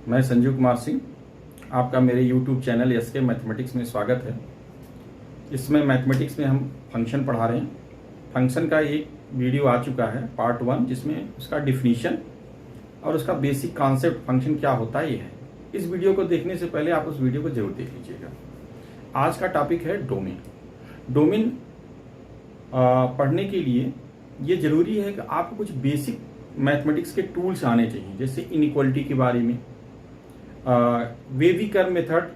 मैं संजीव कुमार सिंह, आपका मेरे YouTube चैनल एसके मैथमेटिक्स में स्वागत है। इसमें मैथमेटिक्स में हम फंक्शन पढ़ा रहे हैं। फंक्शन का एक वीडियो आ चुका है पार्ट 1, जिसमें उसका डिफिनीशन और उसका बेसिक कॉन्सेप्ट फंक्शन क्या होता है ये है। इस वीडियो को देखने से पहले आप उस वीडियो को जरूर देख लीजिएगा। आज का टॉपिक है डोमेन। डोमेन पढ़ने के लिए ये जरूरी है कि आपको कुछ बेसिक मैथमेटिक्स के टूल्स आने चाहिए, जैसे इनइक्वालिटी के बारे में, wavy curve method,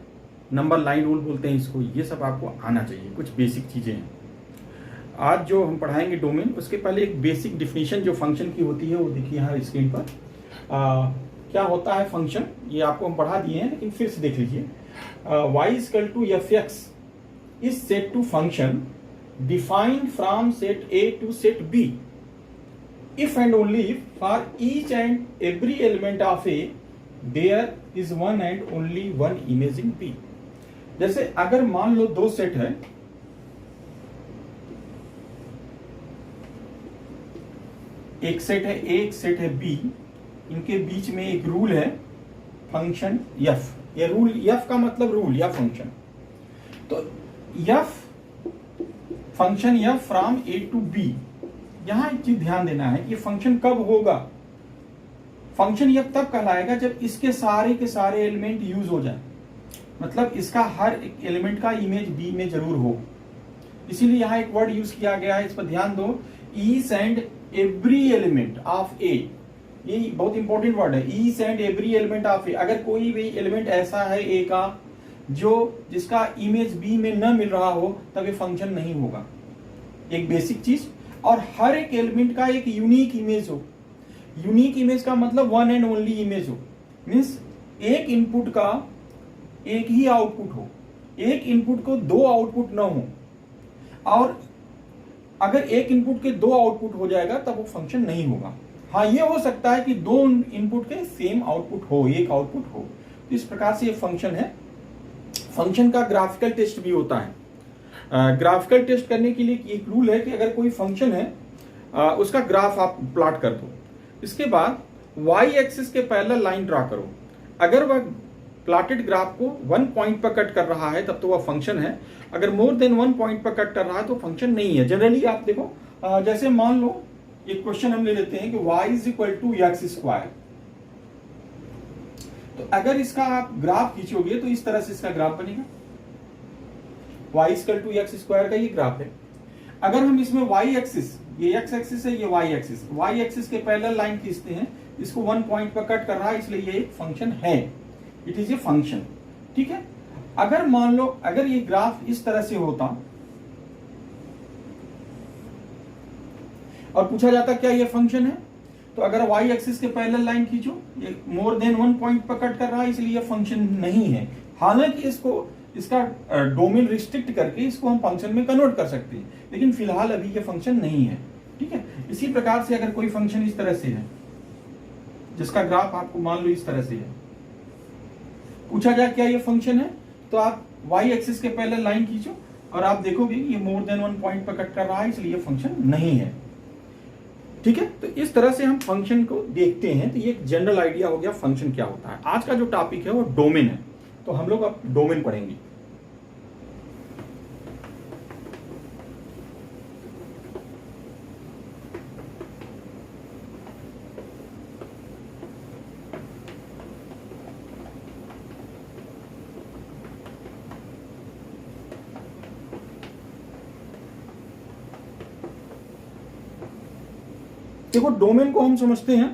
number line rule बोलते हैं इसको, ये सब आपको आना चाहिए। कुछ बेसिक चीज़ें हैं। आज जो हम पढ़ाएंगे डोमेन, उसके पहले एक बेसिक डिफिनीशन जो फंक्शन की होती है वो देखिए यहाँ स्क्रीन पर। क्या होता है फंक्शन, ये आपको हम पढ़ा दिए हैं, लेकिन फिर से देख लीजिए। y equal to f x is set to function defined from set A to set B if and only if for each and every element of A there is one and only one image in P। जैसे अगर मान लो दो set है, एक set है A, एक set है B, इनके बीच में एक रूल है फंक्शन f। ये रूल f का मतलब रूल या फंक्शन। तो f function f from A to B। यहां एक चीज ध्यान देना है कि ये फंक्शन कब होगा। फंक्शन f तब कहलाएगा जब इसके सारे के सारे एलिमेंट यूज हो जाए, मतलब इसका हर एक एलिमेंट का इमेज B में जरूर हो। इसीलिए यहां एक वर्ड यूज किया गया है, इस पर ध्यान दो, each and every element of A। ये बहुत इंपॉर्टेंट वर्ड है, each and every element of A। अगर कोई भी एलिमेंट ऐसा है A का जिसका इमेज B में न मिल रहा हो, तब ये फंक्शन नहीं होगा। एक बेसिक चीज। और हर एक एलिमेंट का एक यूनिक इमेज हो। यूनिक इमेज का मतलब वन एंड ओनली इमेज हो, मीन्स एक इनपुट का एक ही आउटपुट हो, एक इनपुट को दो आउटपुट न हो। और अगर एक इनपुट के दो आउटपुट हो जाएगा तब वो फंक्शन नहीं होगा। हाँ, ये हो सकता है कि दो इनपुट के सेम आउटपुट हो, एक आउटपुट हो। तो इस प्रकार से ये फंक्शन है। फंक्शन का ग्राफिकल टेस्ट भी होता है। ग्राफिकल टेस्ट करने के लिए एक रूल है कि अगर कोई फंक्शन है, उसका ग्राफ आप प्लॉट कर दो, इसके बाद y एक्सिस के पैरेलल लाइन ड्रा करो। अगर वह प्लॉटेड ग्राफ को 1 पॉइंट पर कट कर रहा है तब तो वह फंक्शन है। अगर मोर देन 1 पॉइंट पर कट कर रहा है तो फंक्शन नहीं है। जनरली आप देखो, जैसे मान लो एक क्वेश्चन हम ले लेते हैं कि y is equal to x square. तो अगर इसका आप ग्राफ खींचोगे तो इस तरह से इसका ग्राफ बनेगा। y equal to x square का ये ग्राफ है। अगर हम इसमें y एक्सिस, ये x एक्सिस है, ये y एक्सिस के पैरेलल लाइन खींचते हैं, इसको 1 पॉइंट पर कट कर रहा है, इसलिए ये एक फंक्शन है। It is a function. ठीक है। अगर मान लो अगर ये ग्राफ इस तरह से होता और पूछा जाता क्या ये फंक्शन है, तो अगर y एक्सिस के पैरेलल लाइन खींचो, ये मोर देन 1 पॉइंट पर कट कर रहा है, इसलिए ये फंक्शन नहीं है। हालांकि इसका डोमेन रिस्ट्रिक्ट करके इसको हम फंक्शन में कन्वर्ट कर सकते हैं, लेकिन फिलहाल अभी ये फंक्शन नहीं है। ठीक है। इसी प्रकार से अगर कोई फंक्शन इस तरह से है, जिसका ग्राफ आपको मान लो इस तरह से है, पूछा जाए क्या ये फंक्शन है, तो आप y एक्सिस के पैरेलल लाइन खींचो और आप देखोगे ये मोर देन 1 पॉइंट पर कट कर रहा है, इसलिए ये फंक्शन नहीं है। ठीक है। तो इस तरह से हम फंक्शन को देखते हैं। तो ये एक जनरल आइडिया हो गया फंक्शन क्या होता है। आज का जो टॉपिक है वो डोमेन है, तो हम लोग अब डोमेन पढ़ेंगे। देखो, डोमेन को हम समझते हैं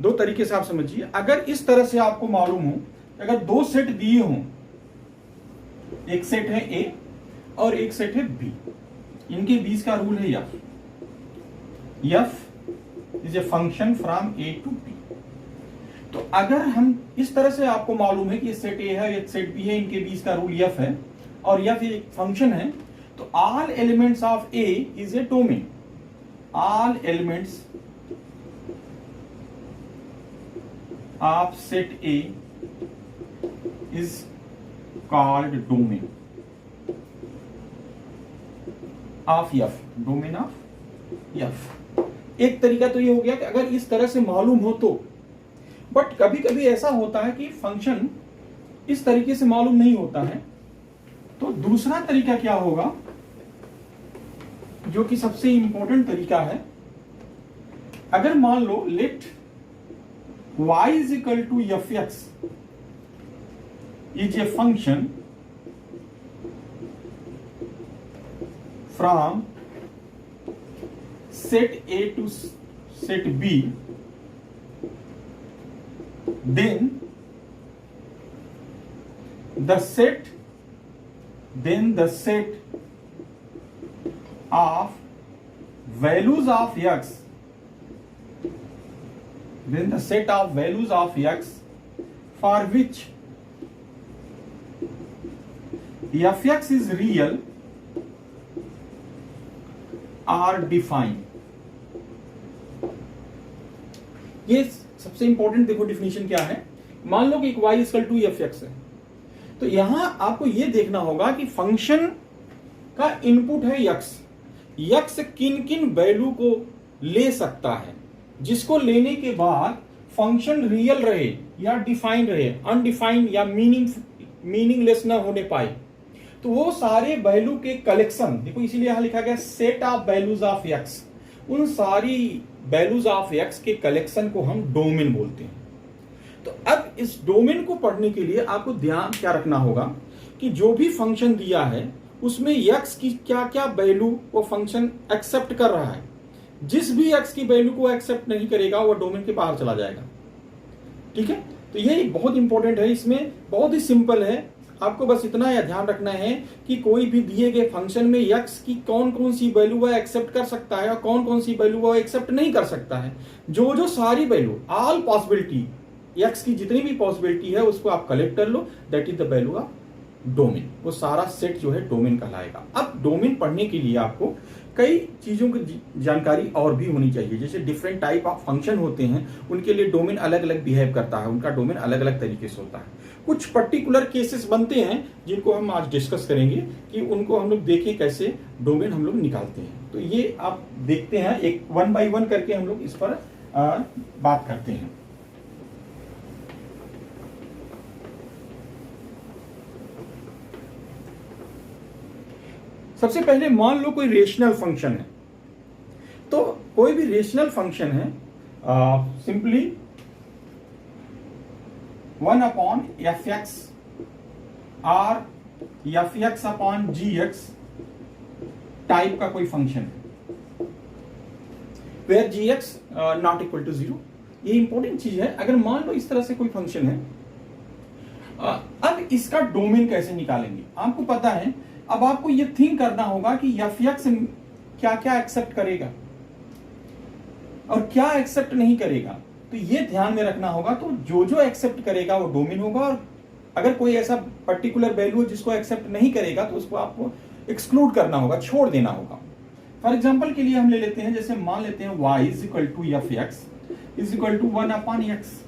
दो तरीके से। आप समझिए, अगर इस तरह से आपको मालूम हो, अगर दो सेट दिए हों, एक सेट है A और एक सेट है B, इनके बीच का रूल है f is a function from A to B। तो अगर हम इस तरह से आपको मालूम है कि ये सेट A है, एक सेट B है, इनके बीच का रूल f है और f एक फंक्शन है, तो all elements of A is a domain. All elements of set A is called domain of F, domain of F। एक तरीका तो ये हो गया कि अगर इस तरह से मालूम हो तो, बट कभी कभी ऐसा होता है कि फंक्शन इस तरीके से मालूम नहीं होता है, तो दूसरा तरीका क्या होगा, जो कि सबसे इंपॉर्टेंट तरीका है, अगर मान लो let y is equal to f x is a function from set A to set B, then the set of values of x, then the set of values of x for which fx is real are defined. ये सबसे important देखो definition क्या है। मान लो कि एक y equal to f x है, तो यहां आपको यह देखना होगा कि फंक्शन का इनपुट है x किन किन वैल्यू को ले सकता है, जिसको लेने के बाद फंक्शन रियल रहे या डिफाइंड रहे, अनडिफाइंड या मीनिंगलेस ना होने पाए, तो वो सारे वैल्यू के कलेक्शन, देखो इसीलिए यहां लिखा गया set of values of x, उन सारी वैल्यूज ऑफ एक्स के कलेक्शन को हम डोमेन बोलते हैं। तो अब इस डोमेन को पढ़ने के लिए आपको ध्यान क्या रखना होगा कि जो भी फंक्शन दिया है उसमें एक्स की क्या क्या वैल्यू वो फंक्शन एक्सेप्ट कर रहा है। जिस भी एक्स की वैल्यू को एक्सेप्ट नहीं करेगा वो डोमेन के बाहर चला जाएगा। ठीक है, तो ये बहुत इंपॉर्टेंट है। इसमें बहुत ही सिंपल है, आपको बस इतना या ध्यान रखना है कि कोई भी दिए गए फंक्शन में x की कौन कौन सी वैल्यू वह एक्सेप्ट कर सकता है और कौन कौन सी वैल्यू वह एक्सेप्ट नहीं कर सकता है। जो सारी वैल्यू, ऑल पॉसिबिलिटी, x की जितनी भी पॉसिबिलिटी है उसको आप कलेक्ट कर लो, that is the value of domain. वो सारा सेट जो है डोमेन कहलाएगा। अब डोमेन पढ़ने के लिए आपको कई चीजों की जानकारी और भी होनी चाहिए। जैसे डिफरेंट टाइप ऑफ फंक्शन होते हैं, उनके लिए डोमेन अलग अलग बिहेव करता है, उनका डोमेन अलग अलग तरीके से होता है। कुछ पर्टिकुलर केसेस बनते हैं जिनको हम आज डिस्कस करेंगे कि उनको हम लोग देखें कैसे डोमेन हम लोग निकालते हैं। तो ये आप देखते हैं, एक वन बाय वन करके हम लोग इस पर बात करते हैं। सबसे पहले मान लो कोई रेशनल फंक्शन है, तो कोई भी रेशनल फंक्शन है, सिंपली 1 अपॉन एफ एक्स और f x upon g x type का कोई फंक्शन है, where g x not equal to 0। ये इंपॉर्टेंट चीज है। अगर मान लो इस तरह से कोई फंक्शन है, अब इसका डोमेन कैसे निकालेंगे आपको पता है। अब आपको ये थिंक करना होगा कि एफ एक्स क्या क्या एक्सेप्ट करेगा और क्या एक्सेप्ट नहीं करेगा, तो ये ध्यान में रखना होगा। तो जो एक्सेप्ट करेगा वो डोमेन होगा, और अगर कोई ऐसा पर्टिकुलर वैल्यू जिसको एक्सेप्ट नहीं करेगा तो उसको आपको एक्सक्लूड करना होगा, छोड़ देना होगा। फॉर एग्जाम्पल के लिए हम ले लेते हैं, जैसे मान लेते हैं y is equal to f x is equal to 1 upon x.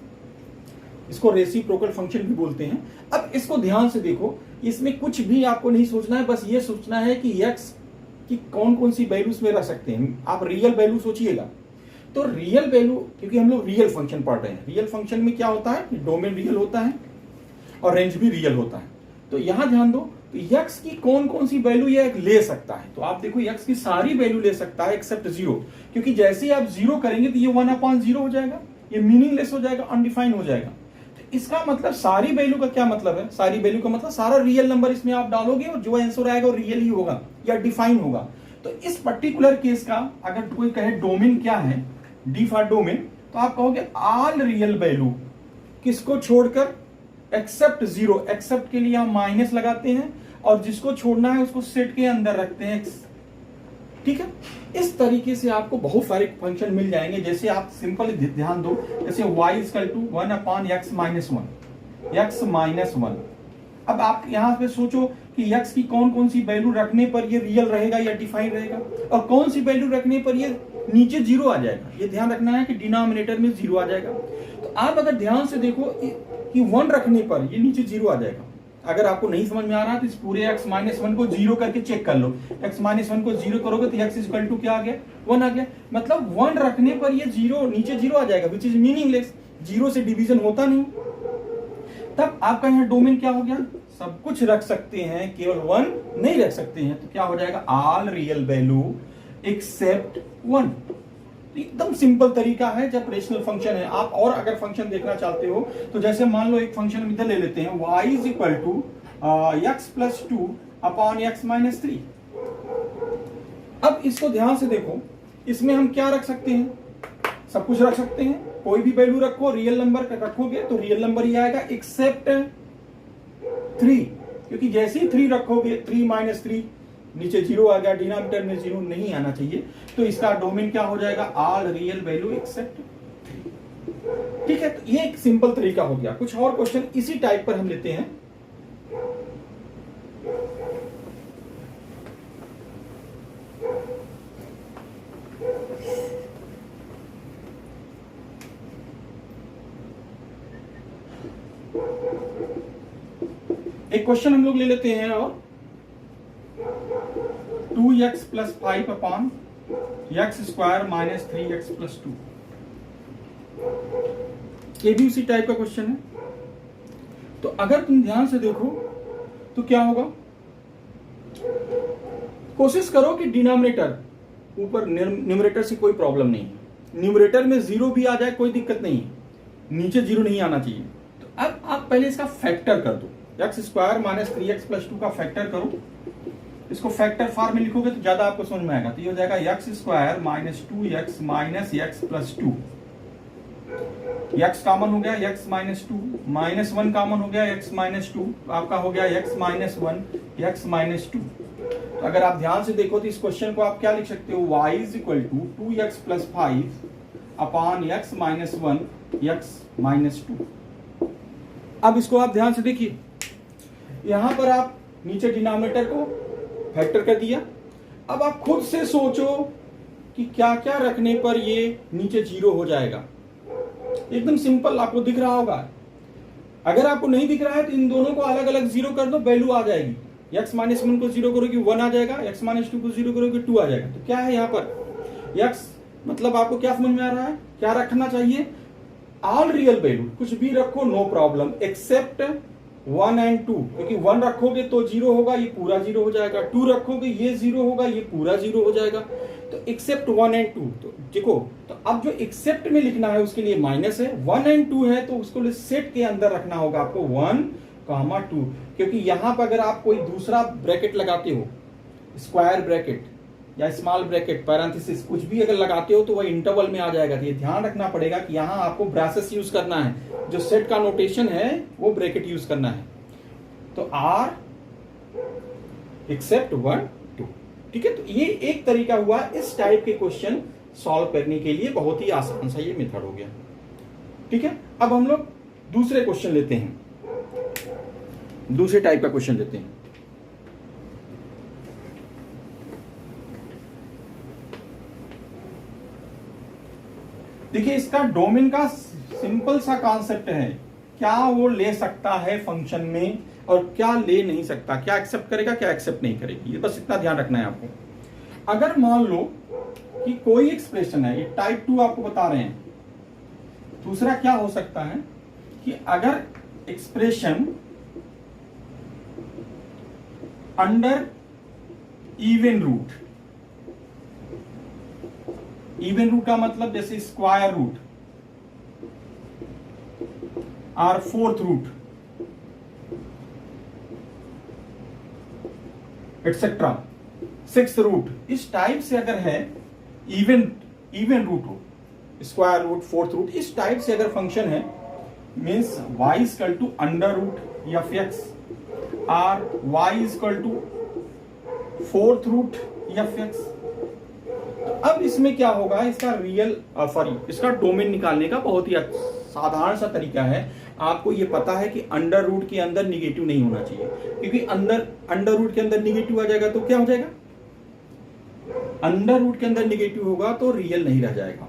इसको रेसिप्रोकल फंक्शन भी बोलते हैं। अब इसको ध्यान से देखो, इसमें कुछ भी आपको नहीं सोचना है, बस ये सोचना है कि x की कौन कौन सी वैल्यूज में रह सकते हैं। आप रियल वैल्यू सोचिएगा, तो रियल वैल्यू, क्योंकि हम लोग रियल फंक्शन पढ़ रहे हैं, रियल फंक्शन में क्या होता है, डोमेन रियल होता है और रेंज भी रियल होता है। तो यहां ध्यान दो, तो x की कौन कौन सी वैल्यू ये ले सकता है, तो आप देखो x की सारी वैल्यू ले सकता है एक्सेप्ट 0, क्योंकि जैसे ही आप 0 करेंगे तो ये 1 अपॉन 0 हो जाएगा, ये मीनिंगलेस हो जाएगा, अनडिफाइंड हो जाएगा। इसका मतलब सारी वैल्यू का क्या मतलब है, सारी वैल्यू का मतलब सारा रियल नंबर इसमें आप डालोगे और जो आंसर आएगा वो रियल ही होगा या डिफाइन होगा। तो इस पर्टिकुलर केस का अगर कोई कहे डोमेन क्या है, डी फॉर डोमेन, तो आप कहोगे ऑल रियल वैल्यू किसको छोड़कर एक्सेप्ट 0। एक्सेप्ट के लिए हम माइनस लगाते हैं और जिसको छोड़ना है उसको सेट के अंदर रखते हैं x। ठीक है, इस तरीके से आपको बहुत सारे फंक्शन मिल जाएंगे। जैसे आप सिंपल ध्यान दो, जैसे y equal to 1 upon x minus 1। अब आप यहां पे सोचो कि x की कौन कौन सी वैल्यू रखने पर ये रियल रहेगा या डिफाइन रहेगा, और कौन सी वैल्यू रखने पर ये नीचे 0 आ जाएगा। ये ध्यान रखना है कि डिनोमिनेटर में 0 आ जाएगा। तो आप अगर ध्यान से देखो कि 1 रखने पर ये नीचे 0 आ जाएगा। अगर आपको नहीं समझ में आ रहा है तो इस पूरे x माइनस 1 को 0 करके चेक कर लो। x माइनस 1 को 0 करोगे तो x इक्वल टू क्या आ गया, 1 आ गया। मतलब 1 रखने पर ये 0 नीचे 0 आ जाएगा, विच इज मीनिंगलेस। जीरो से डिवीजन होता नहीं, तब आपका यहाँ डोमेन क्या हो गया, सब कुछ रख सकते हैं, केवल वन नहीं रख सकते हैं। तो क्या हो जाएगा, all real value except one. एकदम सिंपल तरीका है जब रेशनल फंक्शन है। आप और अगर फंक्शन देखना चाहते हो तो जैसे मान लो एक फंक्शन इधर ले लेते हैं, y is equal to x plus two upon x minus three. अब इसको ध्यान से देखो, इसमें हम क्या रख सकते हैं, सब कुछ रख सकते हैं, कोई भी वैल्यू रखो, रियल नंबर रखोगे तो रियल नंबर ही आएगा एक्सेप्ट थ्री, क्योंकि जैसे ही थ्री रखोगे, थ्री माइनस थ्री नीचे जीरो आ गया, डिनोमिनेटर में जीरो नहीं आना चाहिए, तो इसका डोमेन क्या हो जाएगा, all real value accept three. ठीक है, तो ये एक सिंपल तरीका हो गया। कुछ और क्वेश्चन इसी टाइप पर हम लेते हैं। एक क्वेश्चन हम लोग ले लेते हैं, और 2x plus 5 upon x square minus 3x plus 2। ये भी उसी टाइप का क्वेश्चन है। तो अगर तुम ध्यान से देखो तो क्या होगा, कोशिश करो कि डिनोमिनेटर ऊपर, न्यूमरेटर से कोई प्रॉब्लम नहीं है, न्यूमरेटर में जीरो भी आ जाए कोई दिक्कत नहीं है, नीचे जीरो नहीं आना चाहिए। तो अब आप पहले इसका फैक्टर कर दो, x square minus 3x plus 2 का फैक्टर करो। इसको फैक्टर फॉर्म में लिखोगे तो ज्यादा आपको समझ में आएगा। तो ये हो जाएगा x square minus 2x minus x plus 2। X common हो गया, एक्स माइनस 2, माइनस 1 कॉमन हो गया, एक्स माइनस 2, आपका हो गया एक्स माइनस 1 एक्स माइनस 2। तो अगर आप ध्यान से देखो तो इस क्वेश्चन को आप क्या लिख सकते हो, y is equal to 2x plus 5 upon x minus 1 x minus 2। अब इसको आप ध्यान से देखिए, यहां पर आप नीचे डिनोमिनेटर को फैक्टर कर दिया। अब आप खुद से सोचो कि क्या क्या रखने पर ये नीचे जीरो हो जाएगा। एकदम सिंपल, आपको दिख रहा होगा। अगर आपको नहीं दिख रहा है तो इन दोनों को अलग अलग जीरो कर दो, वैल्यू आ जाएगी। एक्स माइनस 1 को जीरो करोगे 1 आ जाएगा, एक्स माइनस 2 को जीरो करोगे 2 आ जाएगा। तो क्या है यहाँ पर एक्स, मतलब आपको क्या समझ में आ रहा है, क्या रखना चाहिए, ऑल रियल वैल्यू, कुछ भी रखो नो प्रॉब्लम, एक्सेप्ट 1 एंड 2, क्योंकि 1 रखोगे तो जीरो होगा, ये पूरा जीरो हो जाएगा, 2 रखोगे ये जीरो होगा, ये पूरा जीरो हो जाएगा। तो एक्सेप्ट 1 एंड 2, तो देखो, तो अब जो एक्सेप्ट में लिखना है उसके लिए माइनस है, 1 एंड 2 है तो उसको सेट के अंदर रखना होगा आपको 1, 2, क्योंकि यहां पर अगर आप कोई दूसरा ब्रैकेट लगाते हो, स्क्वायर ब्रैकेट या स्मॉल ब्रैकेट, पैरेंथेसिस, कुछ भी अगर लगाते हो तो वह इंटरवल में आ जाएगा। तो ये ध्यान रखना पड़ेगा कि यहाँ आपको ब्रैसेस यूज करना है, जो सेट का नोटेशन है वो ब्रैकेट यूज करना है। तो आर एक्सेप्ट 1, 2, ठीक है। तो ये एक तरीका हुआ इस टाइप के क्वेश्चन सॉल्व करने के लिए, बहुत ही आसान सा ये मेथड हो गया। ठीक है, अब हम लोग दूसरे क्वेश्चन लेते हैं, दूसरे टाइप का क्वेश्चन लेते हैं। देखिए, इसका डोमेन का सिंपल सा कॉन्सेप्ट है, क्या वो ले सकता है फंक्शन में और क्या ले नहीं सकता, क्या एक्सेप्ट करेगा क्या एक्सेप्ट नहीं करेगी, ये बस इतना ध्यान रखना है आपको। अगर मान लो कि कोई एक्सप्रेशन है, ये टाइप 2 आपको बता रहे हैं। दूसरा क्या हो सकता है कि अगर expression under even root, even root का मतलब जैसे स्क्वायर रूट और fourth root etcetera, sixth root, इस टाइप से अगर है, इवन रूट हो, स्क्वायर रूट, फोर्थ रूट, इस टाइप से अगर फंक्शन है, means y equal to under root f x और y equal to fourth root f x. तो अब इसमें क्या होगा, इसका रियल इसका डोमेन निकालने का बहुत ही साधारण सा तरीका है। आपको ये पता है कि अंडर रूट के अंदर निगेटिव नहीं होना चाहिए, क्योंकि अंडर रूट के अंदर निगेटिव आ जाएगा तो क्या हो जाएगा, अंडर रूट के अंदर निगेटिव होगा तो रियल नहीं रह जाएगा,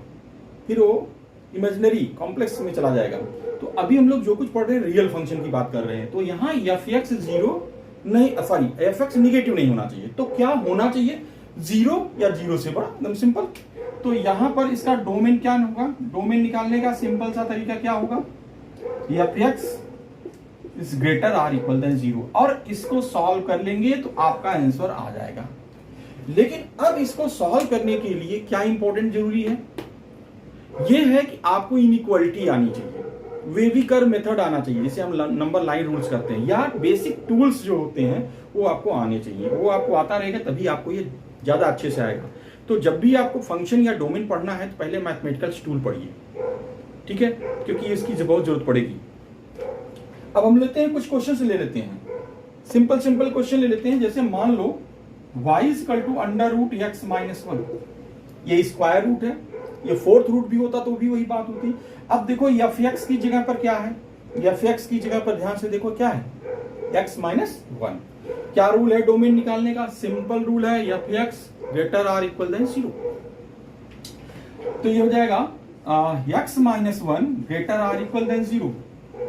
फिर वो इमेजिनरी कॉम्प्लेक्स में चला जाएगा। तो अभी हम लोग जो कुछ पढ़ रहे हैं रियल फंक्शन की बात कर रहे हैं। तो यहाँ एफ एक्स जीरो नहीं, सॉरी एफ एक्स निगेटिव नहीं होना चाहिए। तो क्या होना चाहिए, जीरो या जीरो से बड़ा, एकदम सिंपल। तो यहां पर इसका डोमेन क्या होगा, डोमेन निकालने का सिंपल सा तरीका क्या होगा, f x is greater or equal than zero, और इसको सॉल्व कर लेंगे तो आपका आंसर आ जाएगा। लेकिन अब इसको सॉल्व करने के लिए क्या इंपॉर्टेंट जरूरी है, यह है कि आपको इनइक्वालिटी आनी चाहिए, वेवी कर्व मेथड आना चाहिए, जिसे हम नंबर लाइन रूल्स करते हैं, या बेसिक टूल्स जो होते हैं वो आपको आने चाहिए। वो आपको आता रहेगा तभी आपको ये ज्यादा अच्छे से आएगा। तो जब भी आपको फंक्शन या डोमेन पढ़ना है तो पहले मैथमेटिकल टूल पढ़िए, ठीक है, क्योंकि इसकी बहुत जरूरत पड़ेगी। अब हम लेते हैं कुछ क्वेश्चन ले लेते हैं, सिंपल सिंपल क्वेश्चन ले लेते हैं। जैसे मान लो y equal to under root x minus one, ये स्क्वायर रूट है, ये फोर्थ रूट भी होता तो भी वही बात होती। अब देखो एफ एक्स की जगह पर क्या है, एफ एक्स की जगह पर ध्यान से देखो क्या है, एक्स माइनस वन। क्या रूल है डोमेन निकालने का, सिंपल रूल है, f x greater or equal than zero. तो ये हो जाएगा x minus one greater or equal than zero.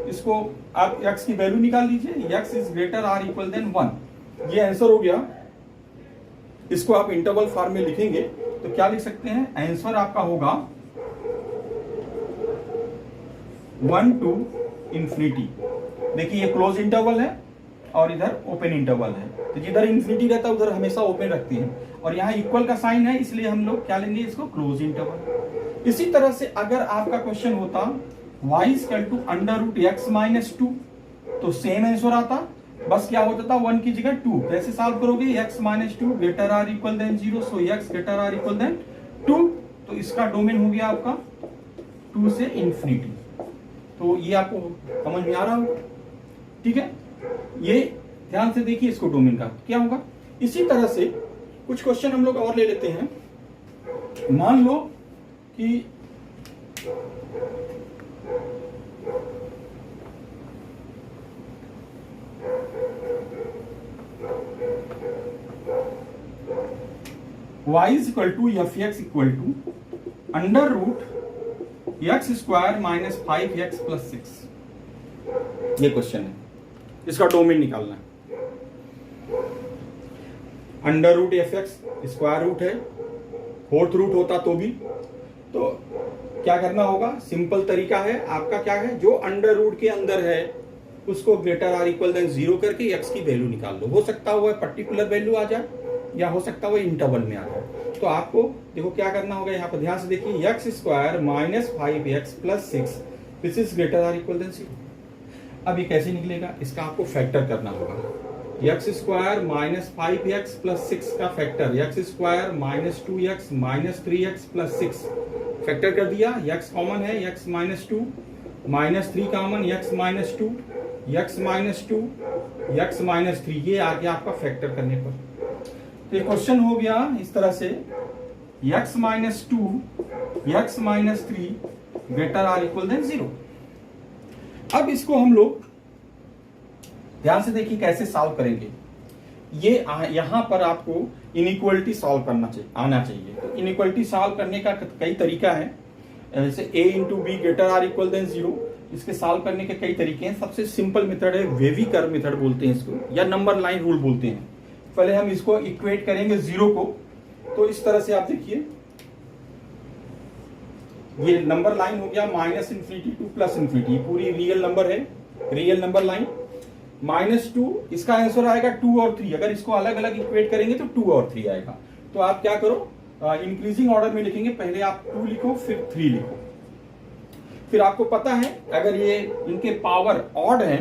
इसको आप x की वैल्यू निकाल लीजिए, x is greater or equal than one, ये आंसर हो गया। इसको आप इंटरवल फॉर्म में लिखेंगे तो क्या लिख सकते हैं, आंसर आपका होगा 1 to इंफिनिटी। देखिए ये क्लोज इंटरवल है और इधर ओपन इंटरवल है, तो जिधर इंफिनिटी रहता है उधर हमेशा ओपन रखते हैं, और यहाँ इक्वल का साइन है इसलिए हम लोग क्या लेंगे, इसको क्लोज इंटरवल। इसी तरह से अगर आपका क्वेश्चन होता y equal to under root x minus two, तो सेम आंसर आता, बस क्या होता था 1 की जगह 2। कैसे सॉल्व करोगे, x minus two greater or equal than zero, so x greater or equal than 2। तो इसका डोमेन हो गया आपका 2 से इंफिनिटी। तो ये आपको समझ में आ रहा होगा, ठीक है। ये ध्यान से देखिए, इसको डोमेन का क्या होगा। इसी तरह से कुछ क्वेश्चन हम लोग और ले लेते हैं। मान लो कि y is equal to f x equal to under root x square minus 5x plus 6। ये क्वेश्चन है, इसका डोमेन निकालना है। Under root f x square root है, फोर्थ रूट होता तो भी, तो क्या करना होगा, सिंपल तरीका है आपका, क्या है, जो अंडर रूट के अंदर है उसको greater or equal than zero करके एक्स की वैल्यू निकाल लो। हो सकता हुआ पर्टिकुलर वैल्यू आ जाए या हो सकता हुआ इंटरवल में आ जाए। तो आपको देखो क्या करना होगा, यहाँ पर ध्यान से देखिए, x square minus 5x plus 6 this is greater or equal than zero. अब ये कैसे निकलेगा, इसका आपको फैक्टर करना होगा। X square minus 5x plus 6 का factor, x square minus 2x minus 3x plus 6 factor कर दिया। x कॉमन है, x minus 2 minus 3 common, x minus 2 x minus 2 x minus 3, ये आ गया आपका फैक्टर करने पर। तो ये क्वेश्चन हो गया इस तरह से, x minus 2 x minus 3 greater or equal than zero. अब इसको हम लोग ध्यान से देखिए कैसे सॉल्व करेंगे। ये यहां पर आपको इनइक्वालिटी सॉल्व आना चाहिए। तो इनइक्वालिटी सॉल्व करने का कई तरीका है, जैसे a into B greater or equal than zero. इसके सॉल्व करने के कई तरीके हैं। सबसे सिंपल मेथड है वेवी कर्व मेथड बोलते हैं इसको, या नंबर लाइन रूल बोलते हैं। पहले हम इसको इक्वेट करेंगे जीरो को, तो इस तरह से आप देखिए, ये नंबर लाइन हो गया minus infinity two plus infinity, पूरी रियल नंबर है, रियल नंबर लाइन। माइनस 2, इसका आंसर आएगा 2 और 3। अगर इसको अलग अलग इक्वेट करेंगे तो 2 और 3 आएगा। तो आप क्या करो, इंक्रीजिंग ऑर्डर में लिखेंगे, पहले आप 2 लिखो फिर 3 लिखो। फिर आपको पता है अगर ये इनके पावर ऑड है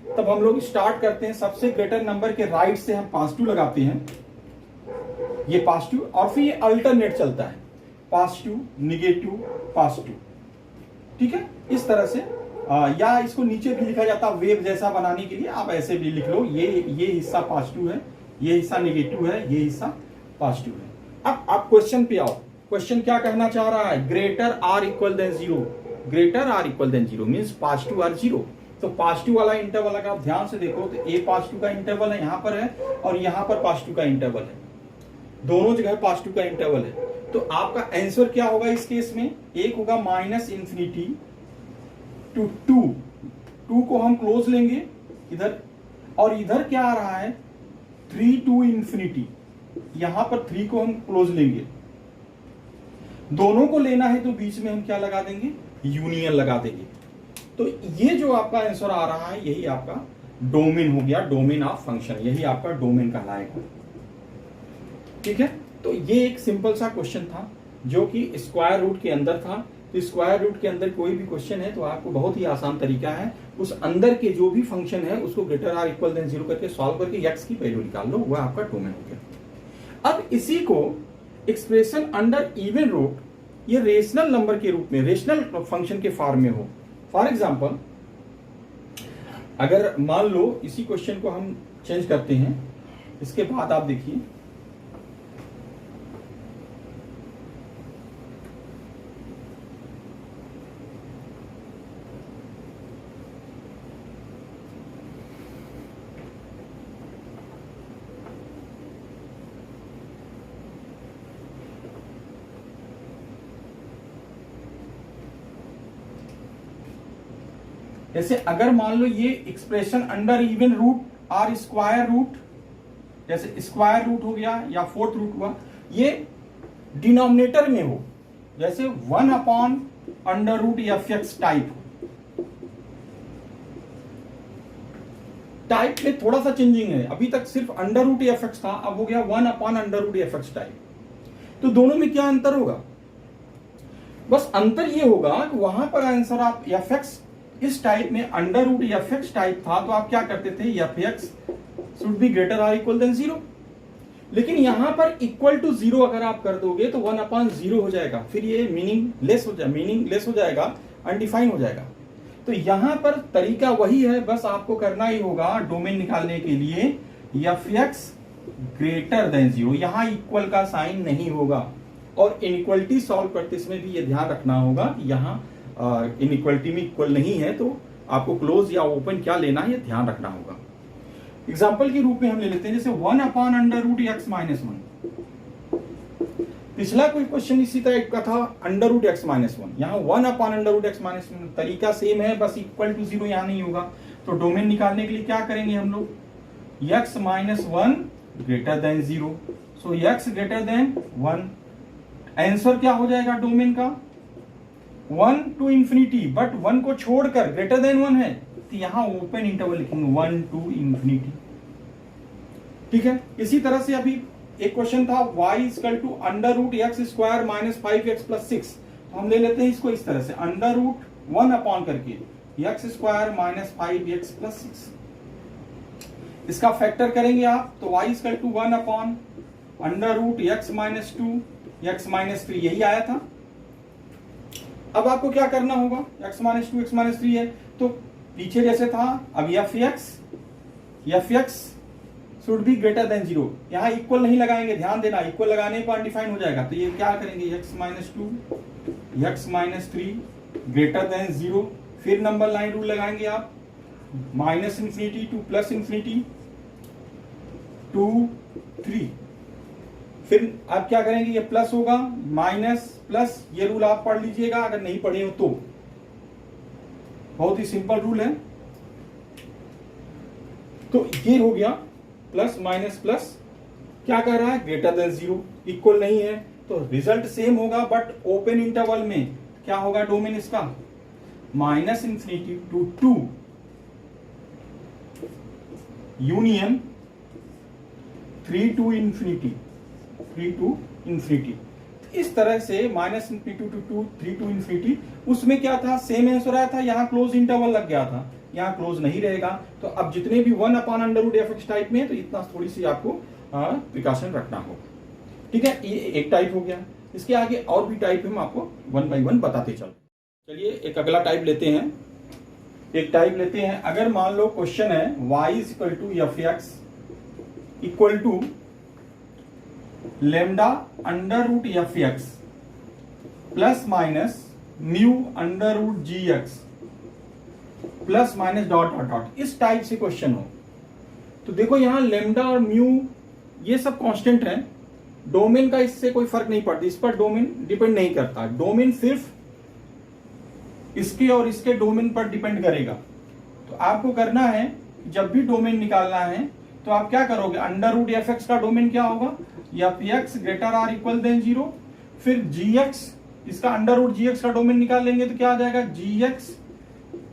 तब हम लोग स्टार्ट करते हैं सबसे ग्रेटर नंबर के राइट से, हम पॉजिटिव लगाते हैं, ये पॉजिटिव, और फिर ये अल्टरनेट चलता है, पॉजिटिव निगेटिव पॉजिटिव, ठीक है। इस तरह से या इसको नीचे भी लिखा जाता है वेव जैसा बनाने के लिए, आप ऐसे भी लिख लो, ये हिस्सा पॉजिटिव है, ये हिस्सा निगेटिव है, ये हिस्सा पॉजिटिव है। अब आप क्वेश्चन पे आओ। क्वेश्चन क्या कहना चाह रहा है, greater or equal than zero. Greater or equal than zero means positive or zero. तो पॉजिटिव वाला इंटरवल अगर आप ध्यान से देखो तो ए पॉजिटिव का इंटरवल है, यहां पर है, और यहां पर पॉजिटिव का इंटरवल है, दोनों जगह पॉजिटिव का इंटरवल है। तो आपका आंसर क्या होगा इस केस में, एक होगा माइनस इंफिनिटी टू 2 को हम क्लोज लेंगे इधर, और इधर क्या आ रहा है 3 टू इंफिनिटी, यहां पर 3 को हम क्लोज लेंगे, दोनों को लेना है तो बीच में हम क्या लगा देंगे, यूनियन लगा देंगे। तो ये जो आपका आंसर आ रहा है यही आपका डोमेन हो गया, डोमेन ऑफ फंक्शन, यही आपका डोमेन कहलाएगा। ठीक है, तो ये एक सिंपल सा क्वेश्चन था जो कि स्क्वायर रूट के अंदर था। तो स्क्वायर रूट के अंदर कोई भी क्वेश्चन है तो आपको बहुत ही आसान तरीका है, उस अंदर के जो भी फंक्शन है उसको ग्रेटर आर इक्वल देन 0 करके सॉल्व करके एक्स की वैल्यू निकाल लो, वह आपका डोमेन हो गया। अब इसी को एक्सप्रेशन अंडर इवन रूट, ये रेशनल नंबर के रूप में, रेशनल फंक्शन के फॉर्म में हो। फॉर एग्जाम्पल अगर मान लो इसी क्वेश्चन को हम चेंज करते हैं, इसके बाद आप देखिए जैसे अगर मान लो ये एक्सप्रेशन अंडर इवन रूट और स्क्वायर रूट, जैसे स्क्वायर रूट हो गया या फोर्थ रूट हुआ, ये डिनोमिनेटर में हो, जैसे 1 upon under root f x type में थोड़ा सा चेंजिंग है। अभी तक सिर्फ अंडर रूट एफ एक्स था, अब हो गया 1 upon under root f x type. तो दोनों में क्या अंतर होगा, बस अंतर ये होगा कि वहां पर आंसर आप एफ एक्स इस टाइप में under root f x type था तो आप क्या करते थे, f x should be greater or equal than 0। लेकिन यहां पर इक्वल टू 0 अगर आप कर दोगे तो 1 अपॉन 0 हो जाएगा, फिर ये मीनिंगलेस हो जाएगा, अनडिफाइन हो जाएगा। तो यहां पर तरीका वही है, बस आपको करना ही होगा डोमेन निकालने के लिए एफ एक्स ग्रेटर देन 0, यहां इक्वल का साइन नहीं होगा। और इनइक्वलिटी सॉल्व करते समय भी ये ध्यान रखना होगा कि यहाँ इनइक्वलिटी में इक्वल नहीं है, तो आपको क्लोज या ओपन क्या लेना है ये ध्यान रखना होगा। एग्जाम्पल के रूप में हम ले लेते हैं, जैसे 1 upon under root x minus 1। पिछला कोई क्वेश्चन इसी तरह का था, अंडर रूट एक्स माइनस 1, यहाँ 1 upon under root x minus 1, तरीका सेम है, बस इक्वल टू 0 यहाँ नहीं होगा। तो डोमेन निकालने के लिए क्या करेंगे हम लोग, एक्स माइनस 1 ग्रेटर देन 0, सो एक्स ग्रेटर देन 1। आंसर क्या हो जाएगा डोमेन का, 1 टू इंफिनिटी, बट 1 को छोड़कर ग्रेटर देन 1 है तो यहां ओपन इंटरवल लिखेंगे 1 टू इंफिनिटी। ठीक है, इसी तरह से अभी एक क्वेश्चन था y equal to under root x square minus 5x plus 6, तो हम ले लेते हैं इसको इस तरह से, अंडर रूट 1 अपॉन करके x square minus 5x plus 6, इसका फैक्टर करेंगे आप तो y equal to 1 upon under root x minus 2 x minus 3, यही आया था। अब आपको क्या करना होगा, x माइनस 2 एक्स माइनस 3 है तो पीछे जैसे था, अब F x should be greater than 0, यहां इक्वल नहीं लगाएंगे, ध्यान देना, इक्वल लगाने पर अनडिफाइन हो जाएगा। तो ये क्या करेंगे, x minus 2 x minus 3 greater than 0, फिर नंबर लाइन रूल लगाएंगे आप, minus infinity two plus infinity 2 3, फिर आप क्या करेंगे, ये प्लस होगा, माइनस प्लस, ये रूल आप पढ़ लीजिएगा अगर नहीं पढ़े हो तो, बहुत ही सिंपल रूल है। तो ये हो गया प्लस माइनस प्लस, क्या कह रहा है, ग्रेटर देन 0, इक्वल नहीं है तो रिजल्ट सेम होगा, बट ओपन इंटरवल में क्या होगा डोमेन इसका, minus infinity to 2 union 3 to infinity, 3 to infinity. इस तरह से minus infinity to 2 3 to infinity, उसमें क्या था, सेम आंसर आया था, यहाँ क्लोज इंटरवल लग गया था, यहाँ क्लोज नहीं रहेगा। तो अब जितने भी 1 upon under root f x type में है तो इतना थोड़ी सी आपको प्रिकॉशन रखना होगा। ठीक है, ये एक टाइप हो गया, इसके आगे और भी टाइप हम आपको 1 बाई 1 बताते चलो। चलिए एक अगला टाइप लेते हैं, एक टाइप लेते हैं, अगर मान लो क्वेश्चन है y is equal to f x equal to lambda under root f x plus minus mu under root g x plus minus dot dot dot, इस टाइप से क्वेश्चन हो तो देखो यहां लेमडा और म्यू ये सब कांस्टेंट है, डोमेन का इससे कोई फर्क नहीं पड़ता, इस पर डोमेन डिपेंड नहीं करता, डोमेन सिर्फ इसके और इसके डोमेन पर डिपेंड करेगा। तो आपको करना है जब भी डोमेन निकालना है तो आप क्या करोगे, अंडर रूट एफ एक्स का डोमेन क्या होगा, f x greater or equal than 0, फिर जी एक्स, इसका अंडर रूट जी एक्स का डोमेन निकाल लेंगे तो क्या आ जाएगा, g x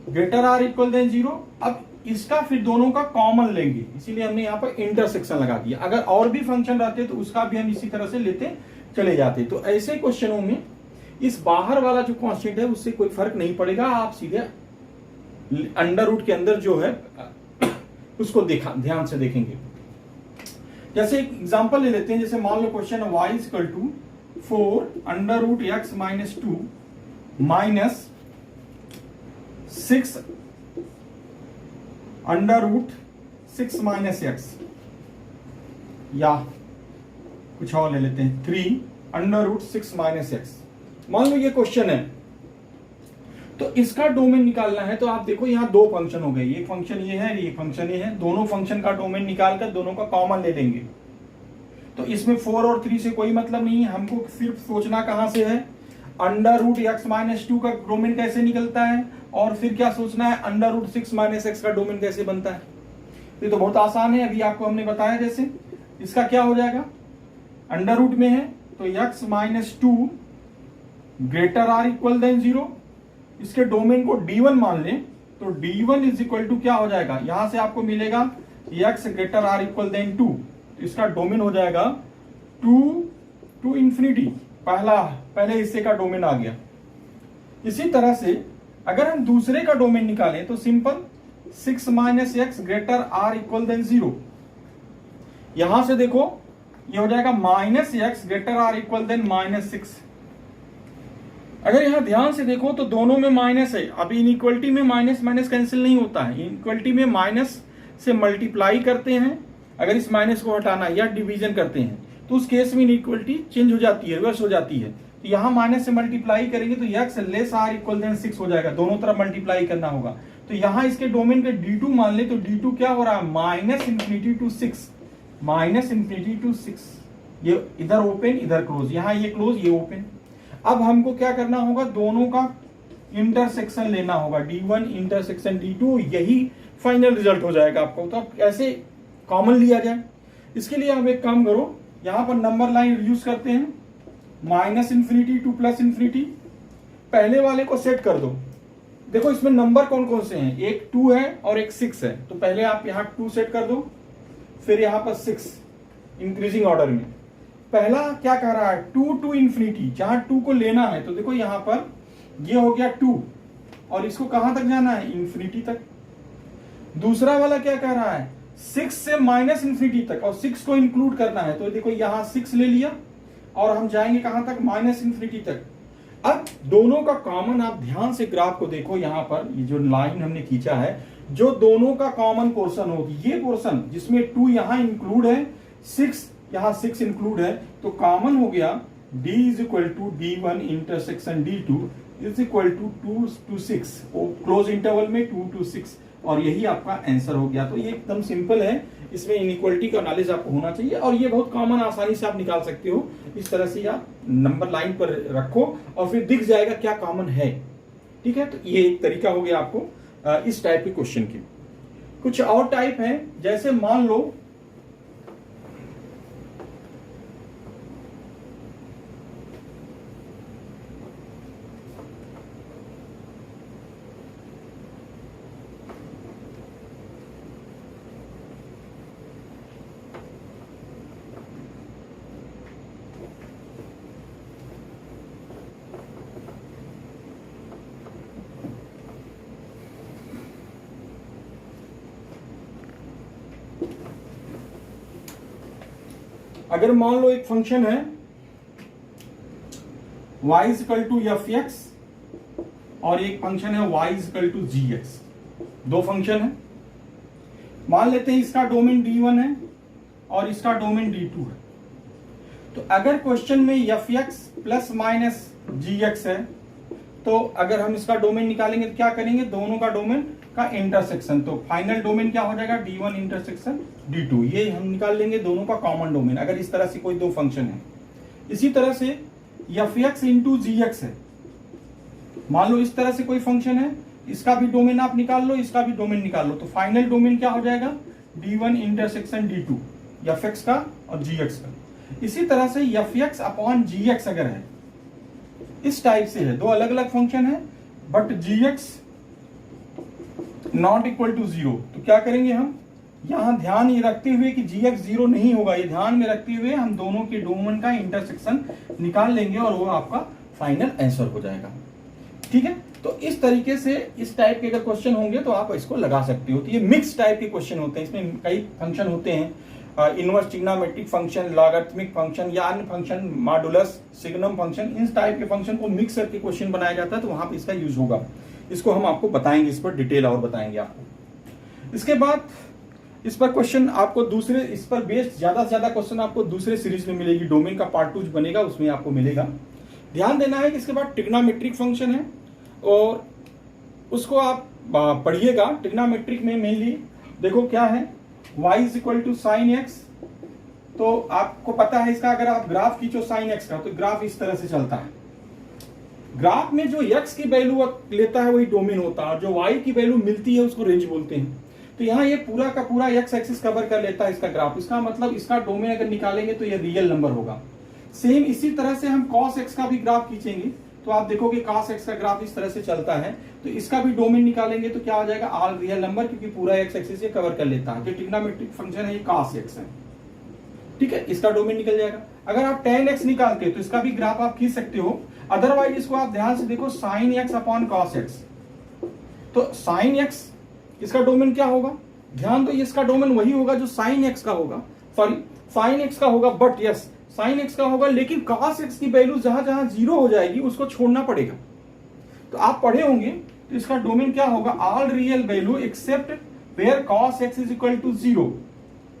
greater or equal than 0। अब इसका फिर दोनों का कॉमन लेंगे, इसीलिए हमने यहाँ पर इंटरसेक्शन लगा दिया। अगर और भी फंक्शन रहते तो उसका भी हम इसी तरह से लेते चले जाते। तो ऐसे क्वेश्चनों में इस बाहर वाला जो कांस्टेंट है उससे कोई फर्क नहीं पड़ेगा, आप सीधे अंडर रूट के अंदर जो है उसको ध्यान से देखेंगे। जैसे एक एग्जांपल ले लेते हैं, जैसे मान लो क्वेश्चन है y equal to 4 under root x minus 2 minus 6 under root 6 minus x, या कुछ और ले लेते हैं 3 अंडर रूट 6 माइनस एक्स। मान लो ये क्वेश्चन है, तो इसका डोमेन निकालना है। तो आप देखो यहाँ दो फंक्शन हो गए, एक फंक्शन ये है, एक फंक्शन ये है, दोनों फंक्शन का डोमेन निकालकर दोनों का कॉमन ले लेंगे। तो इसमें 4 और 3 से कोई मतलब नहीं है, हमको सिर्फ सोचना कहां से है, अंडर रूट एक्स माइनस 2 का डोमेन कैसे निकलता है, और फिर क्या सोचना है, अंडर रूट 6 माइनस एक्स का डोमेन कैसे बनता है। ये तो बहुत आसान है, अभी आपको हमने बताया। जैसे इसका क्या हो जाएगा, अंडर रूट में है तो x minus 2 greater or equal than 0, इसके डोमेन को D1 मान लें तो D1 इज इक्वल टू क्या हो जाएगा, यहां से आपको मिलेगा x greater or equal than 2, तो इसका डोमेन हो जाएगा 2 टू इंफिनिटी, पहले हिस्से का डोमेन आ गया। इसी तरह से अगर हम दूसरे का डोमेन निकालें तो simple 6 minus x greater or equal than 0, यहां से देखो ये हो जाएगा minus x greater or equal than minus 6। अगर यहां ध्यान से देखो तो दोनों में माइनस है, अब इनइक्वलिटी में माइनस माइनस कैंसिल नहीं होता है, इनइक्वलिटी में माइनस से मल्टीप्लाई करते हैं अगर इस माइनस को हटाना या डिवीजन करते हैं, तो उस केस में इनइक्वलिटी चेंज हो जाती है, रिवर्स हो जाती है। तो यहां माइनस से मल्टीप्लाई करेंगे तो x less or equal than 6 हो जाएगा, दोनों तरफ मल्टीप्लाई करना होगा। तो यहां इसके डोमेन के D2 मान ले तो D2 क्या हो रहा है, minus infinity to 6, minus infinity to 6, ये इधर ओपन इधर क्लोज, यहां ये क्लोज ये ओपन। अब हमको क्या करना होगा, दोनों का इंटरसेक्शन लेना होगा, D1 इंटरसेक्शन D2, यही फाइनल रिजल्ट हो जाएगा आपको। तो कैसे कॉमन लिया जाए, इसके लिए आप एक काम करो, यहां पर नंबर लाइन यूज करते हैं, minus infinity two plus infinity, पहले वाले को सेट कर दो। देखो इसमें नंबर कौन कौन से हैं, एक 2 है और एक 6 है, तो पहले आप यहां 2 सेट कर दो, फिर यहां पर 6 इंक्रीजिंग ऑर्डर में। पहला क्या कह रहा है, 2 टू इंफिनिटी, जहां 2 को लेना है तो देखो यहां पर ये हो गया 2, और इसको कहां तक जाना है, इंफिनिटी तक। दूसरा वाला क्या कह रहा है, 6 से माइनस इंफिनिटी तक, और 6 को इंक्लूड करना है, तो देखो यहां 6 ले लिया और हम जाएंगे कहां तक, माइनस इंफिनिटी तक। अब दोनों का कॉमन, आप ध्यान से ग्राफ को देखो, यहां पर ये जो लाइन हमने खींचा है, जो दोनों का कॉमन पोर्शन होगी, ये पोर्शन जिसमें 2 यहां इंक्लूड है, 6 यहां 6 इंक्लूड है, तो कॉमन हो गया D is equal to D1 intersection D2 is equal to 2 to 6, close interval में 2 to 6, और यही आपका आंसर हो गया। तो ये एकदम सिंपल है, इसमें इनइक्वालिटी का नॉलेज आपको होना चाहिए, और ये बहुत कॉमन, आसानी से आप निकाल सकते हो। इस तरह से आप नंबर लाइन पर रखो और फिर दिख जाएगा क्या कॉमन है, ठीक है। तो ये एक तरीका हो गया आपको इस टाइप के क्वेश्चन की। कुछ और टाइप है, जैसे मान लो अगर मान लो एक फंक्शन है y equal to f x और एक फंक्शन है y equal to g x, दो फंक्शन है। मान लेते हैं इसका डोमेन D1 है और इसका डोमेन D2 है। तो अगर क्वेश्चन में एफ एक्स प्लस माइनस जी एक्स है, तो अगर हम इसका डोमेन निकालेंगे तो क्या करेंगे, दोनों का डोमेन का इंटरसेक्शन, तो फाइनल डोमेन क्या हो जाएगा, D1 इंटरसेक्शन D2, ये हम निकाल लेंगे दोनों का कॉमन डोमेन, अगर इस तरह से कोई दो फंक्शन है। इसी तरह से एफ एक्स इंटू जी एक्स है, मान लो इस तरह से कोई फंक्शन है, इसका भी डोमेन आप निकाल लो, इसका भी डोमेन निकाल लो, तो फाइनल डोमेन क्या हो जाएगा, D1 intersection D2, F x का और जी एक्स का। इसी तरह से F x upon g x अगर है, इस टाइप से है, दो अलग अलग फंक्शन है but g x not equal to zero, तो क्या करेंगे हम, यहां ध्यान ये रखते हुए कि जी एक्स जीरो नहीं होगा, ये ध्यान में रखते हुए हम दोनों के डोमेन का इंटरसेक्शन निकाल लेंगे और वो आपका फाइनल आंसर हो जाएगा। ठीक है, तो इस तरीके से इस टाइप के अगर क्वेश्चन होंगे तो आप इसको लगा सकते हो। तो ये मिक्स टाइप के क्वेश्चन होते हैं, इसमें कई फंक्शन होते हैं, inverse trigonometric function, logarithmic function या अन्य फंक्शन, मॉडुलस, सिग्नम फंक्शन, इन टाइप के फंक्शन को मिक्स करके क्वेश्चन बनाया जाता है, तो वहां पे इसका यूज होगा। इसको हम आपको बताएंगे, इस पर डिटेल और बताएंगे आपको। इसके बाद इस पर क्वेश्चन आपको दूसरे, इस पर बेस्ड ज्यादा से ज्यादा क्वेश्चन आपको दूसरे सीरीज में मिलेगी, डोमेन का पार्ट 2 बनेगा, उसमें आपको मिलेगा। ध्यान देना है कि इसके बाद ट्रिग्नोमेट्रिक फंक्शन है और उसको आप पढ़िएगा। ट्रिग्नोमेट्रिक में मेनली देखो क्या है, y is equal to sine x, तो आपको पता है इसका अगर आप ग्राफ खींचो साइन एक्स का, तो ग्राफ इस तरह से चलता है। ग्राफ में जो x की वैल्यू लेता है वही डोमेन होता है, और जो y की वैल्यू मिलती है उसको रेंज बोलते हैं। तो यहाँ ये पूरा का पूरा x एक्सिस कवर कर लेता है इसका ग्राफ, इसका मतलब इसका डोमेन अगर निकालेंगे तो ये रियल नंबर होगा। सेम इसी तरह से हम cos x का भी ग्राफ खींचेंगे तो आप देखोगे cos x का ग्राफ इस तरह से चलता है, तो इसका भी डोमेन निकालेंगे तो क्या हो जाएगा, ऑल रियल नंबर, क्योंकि पूरा x एक्सिस ये कवर कर लेता है। जो ट्रिग्नोमेट्रिक फंक्शन है ये cos x है। ठीक है, इसका डोमेन निकल जाएगा। अगर आप tan x निकालते हो तो इसका भी ग्राफ आप खींच सकते हो। अदरवाइज इसको आप ध्यान से देखो, sin x upon cos x, तो sin x इसका डोमेन क्या होगा, ध्यान दो, इसका डोमेन वही होगा जो sin x का होगा, सॉरी sin x का होगा, बट यस sin x का होगा, लेकिन cos x की वैल्यू जहां जहां जीरो हो जाएगी उसको छोड़ना पड़ेगा। तो आप पढ़े होंगे, तो इसका डोमेन क्या होगा, all real value except where cos x is equal to zero,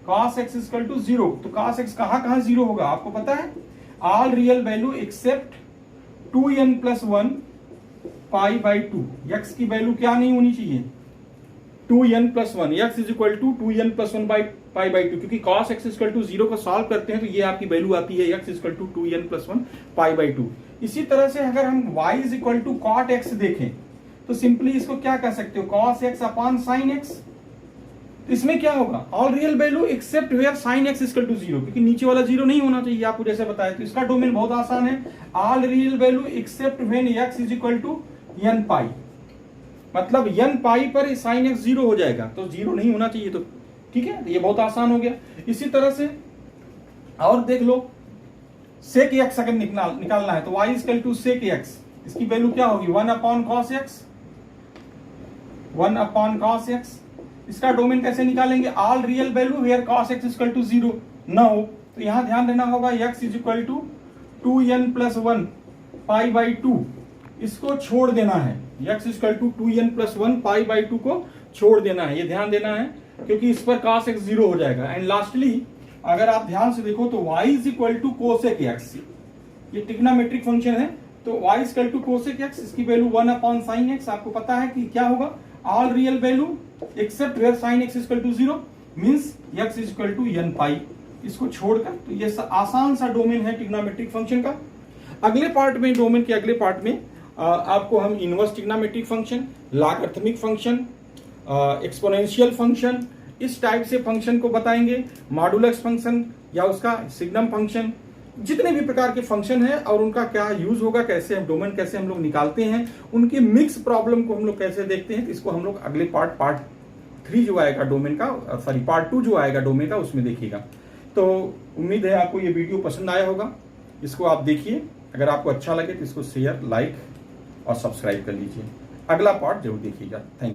cos x is equal to zero. तो cos x कहां कहां जीरो होगा आपको पता है, all real value except 2n+1 pi by 2, x की वैल्यू क्या नहीं होनी चाहिए, 2n+1, x is equal to 2n+1 pi by 2, क्योंकि cos x इक्वल टू 0 को सॉल्व करते हैं तो ये आपकी वैल्यू आती है x equal to 2n+1 pi by 2। इसी तरह से अगर हम y is equal to cot x देखें तो सिंपली इसको क्या कह सकते हो, cos x upon sin x। इसमें क्या होगा, all real value except where sin x equal to 0, क्योंकि नीचे वाला 0 नहीं होना चाहिए आपको जैसे बताया। तो इसका डोमेन बहुत आसान है, all real value except when x is equal to n pi, मतलब n पाई पर sin x 0 हो जाएगा, तो 0 नहीं होना चाहिए। तो ठीक है, ये बहुत आसान हो गया। इसी तरह से और देख लो, sec x अगर निकालना है तो y इक्वल टू sec x, इसकी वैल्यू क्या होगी, 1 upon cos x, 1 upon cos x। इसका डोमेन कैसे निकालेंगे, all real value where cos x equal to 0 ना हो, तो यहां ध्यान देना होगा x is equal to 2n+1 pi by 2, इसको छोड़ देना है, x equal to 2n+1 pi by 2 को छोड़ देना है, ये ध्यान देना है, क्योंकि इस पर cos x 0 हो जाएगा। एंड लास्टली अगर आप ध्यान से देखो तो y is equal to cosec x, ये ट्रिग्नोमेट्रिक फंक्शन है, तो y is equal to cosec x, इसकी वैल्यू 1 अपॉन sin x। आपको पता है कि क्या होगा, all real value except where sin x equal to 0 means x is equal to n pi, इसको छोड़कर। तो ये आसान सा डोमेन है ट्रिग्नोमेट्रिक फंक्शन का। अगले पार्ट में, डोमेन के अगले पार्ट में आपको हम inverse trigonometric function, logarithmic function, exponential function, इस टाइप से फंक्शन को बताएंगे, मॉडुलस फंक्शन या उसका सिग्नम फंक्शन, जितने भी प्रकार के फंक्शन है और उनका क्या यूज होगा, कैसे हम डोमेन कैसे हम लोग निकालते हैं, उनकी मिक्स प्रॉब्लम को हम लोग कैसे देखते हैं, तो इसको हम लोग अगले पार्ट 3 जो आएगा डोमेन का, सॉरी पार्ट 2 जो आएगा डोमेन का, उसमें देखिएगा। तो उम्मीद है आपको ये वीडियो पसंद आया होगा, इसको आप देखिए, अगर आपको अच्छा लगे तो इसको शेयर, लाइक और सब्सक्राइब कर लीजिए। अगला पार्ट जरूर देखिएगा। Thank you.